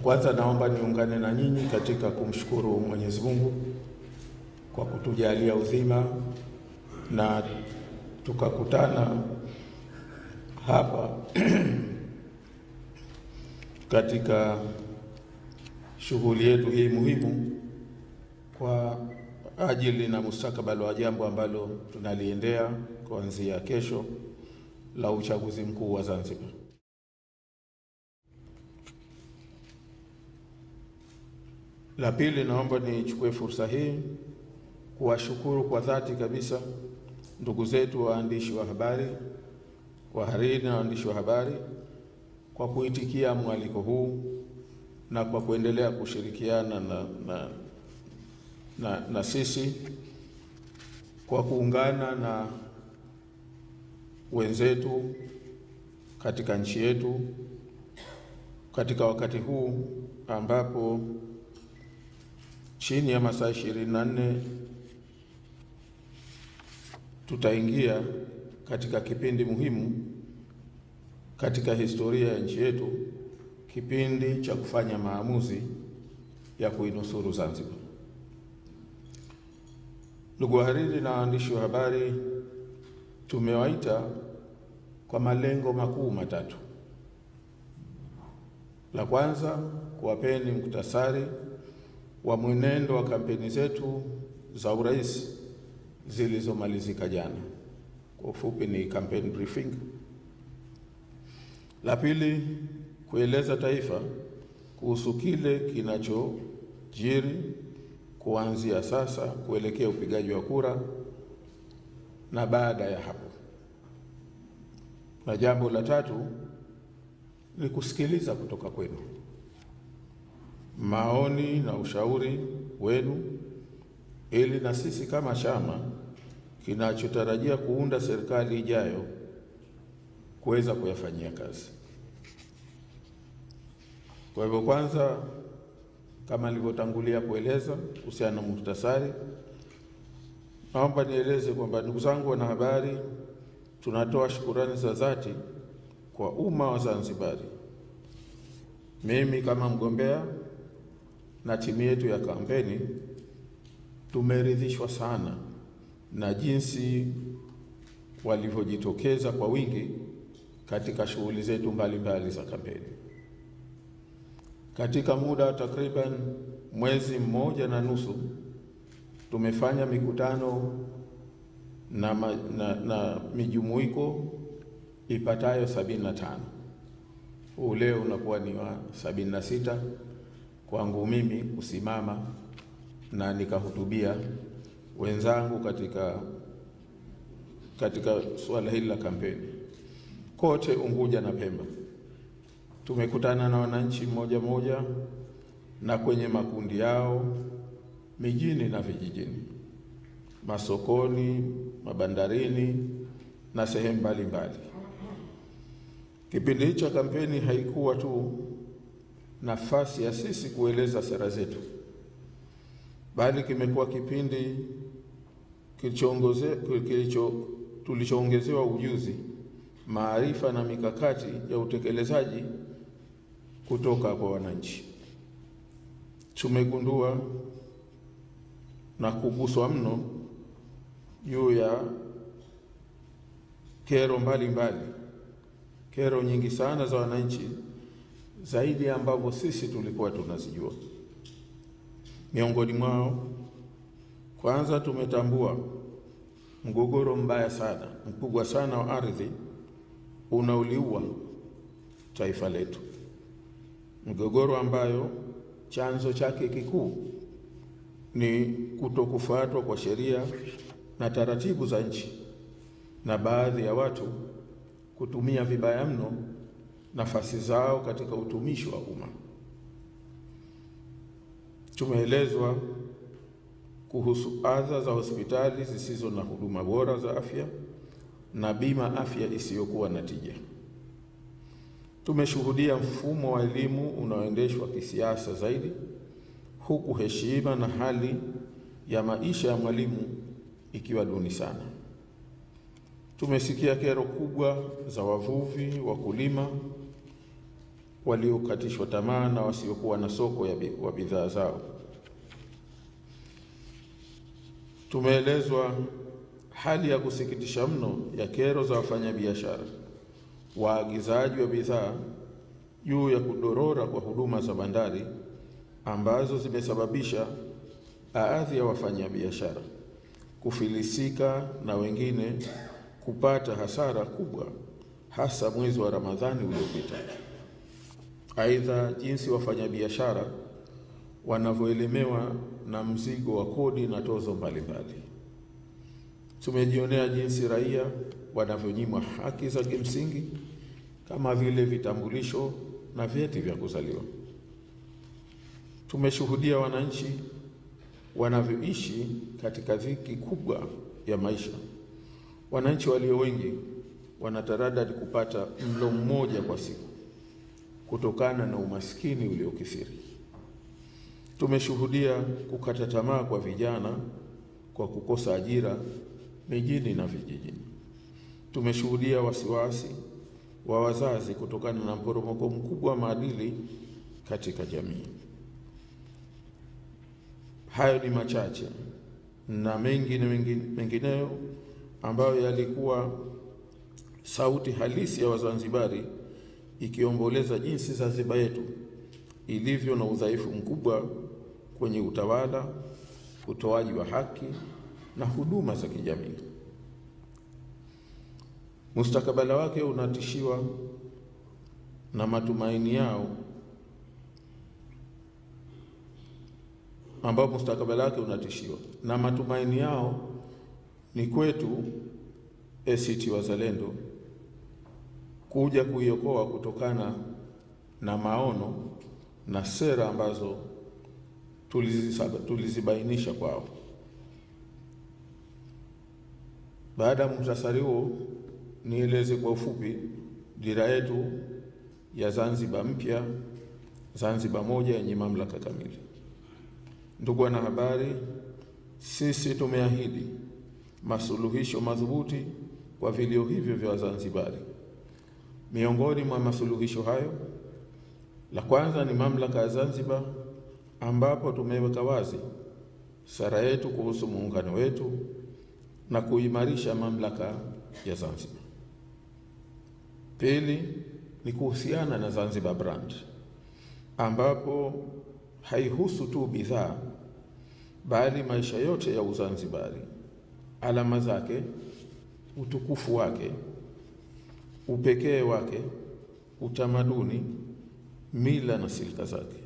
Kwanza naomba niungane na nyinyi katika kumshukuru Mwenyezi Mungu kwa kutujalia uzima na tukakutana hapa katika shughuli yetu hii muhimu kwa ajili na mustakabali wa jambo ambalo tunaliendea kuanzia kesho la uchaguzi mkuu wa Zanzibar. La pili, naomba nichukue fursa hii kuwashukuru kwa dhati kabisa ndugu zetu waandishi wa habari, wahariri na waandishi wa habari kwa kuitikia mwaliko huu na kwa kuendelea kushirikiana na sisi kwa kuungana na wenzetu katika nchi yetu katika wakati huu ambapo chini ya masaa 24 tutaingia katika kipindi muhimu katika historia ya nchi yetu, kipindi cha kufanya maamuzi ya kuinusuru Zanzibar. Ndugu wahariri na waandishi wa habari, tumewaita kwa malengo makuu matatu. La kwanza, kuwapeni muhtasari wa mwenendo wa kampeni zetu za urais zilizomalizika jana. Kwa ufupi ni campaign briefing. La pili, kueleza taifa kuhusu kile kinachojiri kuanzia sasa kuelekea upigaji wa kura na baada ya hapo. Na jambo la tatu ni kusikiliza kutoka kwenu maoni na ushauri wenu, ili na sisi kama chama kinachotarajia kuunda serikali ijayo kuweza kuyafanyia kazi. Kwa hivyo, kwanza, kama nilivyotangulia kueleza kuhusiana na muhtasari, naomba nieleze kwamba ndugu zangu wanahabari, tunatoa shukrani za dhati kwa umma wa Zanzibari. Mimi kama mgombea na timu yetu ya kampeni tumeridhishwa sana na jinsi walivyojitokeza kwa wingi katika shughuli zetu mbalimbali za kampeni. Katika muda wa takriban mwezi na nusu tumefanya mikutano na mijumuiko ipatayo 75. Leo unakuwa ni wa 76 kwangu mimi kusimama na nikahutubia wenzangu katika suala hili la kampeni. Kote Unguja na Pemba tumekutana na wananchi mmoja na kwenye makundi yao, mijini na vijijini, masokoni, mabandarini na sehemu mbalimbali. Kipindi hicho kampeni haikuwa tu nafasi ya sisi kueleza sera zetu, bali kimekuwa kipindi tulichoongezewa ujuzi, maarifa na mikakati ya utekelezaji kutoka kwa wananchi. Tumegundua na kuguswa mno juu ya kero mbalimbali, kero nyingi sana za wananchi, zaidi ambavyo sisi tulikuwa tunazijua. Miongoni mwao, kwanza, tumetambua mgogoro mbaya sana, mkubwa sana wa ardhi unaoliua taifa letu. Mgogoro ambayo chanzo chake kikuu ni kutokufuatwa kwa sheria na taratibu za nchi na baadhi ya watu kutumia vibaya mno nafasi zao katika utumishi wa umma. Tumeelezwa kuhusu adha za hospitali zisizo na huduma bora za afya na bima afya isiyokuwa na tija. Tumeshuhudia mfumo wa elimu unaoendeshwa kisiasa zaidi, huku heshima na hali ya maisha ya mwalimu ikiwa duni sana. Tumesikia kero kubwa za wavuvi, wakulima waliokatishwa tamaa na wasiokuwa na soko wa bidhaa zao. Tumeelezwa hali ya kusikitisha mno ya kero za wafanyabiashara, waagizaji wa bidhaa juu ya kudorora kwa huduma za bandari ambazo zimesababisha baadhi ya wafanyabiashara kufilisika na wengine kupata hasara kubwa, hasa mwezi wa Ramadhani uliopita. Aidha, jinsi wafanyabiashara wanavyoelemewa na mzigo wa kodi na tozo mbalimbali. Tumejionea jinsi raia wanavyonyimwa haki za kimsingi kama vile vitambulisho na vyeti vya kuzaliwa. Tumeshuhudia wananchi wanavyoishi katika dhiki kubwa ya maisha. Wananchi walio wengi wanataradadi kupata mlo mmoja kwa siku kutokana na umaskini uliokithiri. Tumeshuhudia kukata tamaa kwa vijana kwa kukosa ajira mijini na vijijini. Tumeshuhudia wasiwasi wa wazazi kutokana na mporomoko mkubwa wa maadili katika jamii. Hayo ni machache na mengineyo ambayo yalikuwa sauti halisi ya Wazanzibari ikiomboleza jinsi Zanzibar yetu ilivyo na udhaifu mkubwa kwenye utawala, utoaji wa haki na huduma za kijamii. Mustakabali wake unatishiwa na matumaini yao, matumaini yao ni kwetu ACT Wazalendo kuja kuiokoa kutokana na maono na sera ambazo tulizibainisha kwao. Baada ya muhtasari huo, nieleze kwa ufupi dira yetu ya Zanzibar mpya, Zanzibar moja yenye mamlaka kamili. Ndugu wanahabari, sisi tumeahidi masuluhisho madhubuti kwa vilio hivyo vya Wazanzibari. Miongoni mwa masuluhisho hayo, la kwanza ni mamlaka ya Zanzibar, ambapo tumeweka wazi sera yetu kuhusu muungano wetu na kuimarisha mamlaka ya Zanzibar. Pili ni kuhusiana na Zanzibar brand, ambapo haihusu tu bidhaa bali maisha yote ya Uzanzibari, alama zake, utukufu wake, upekee wake, utamaduni, mila na silka zake.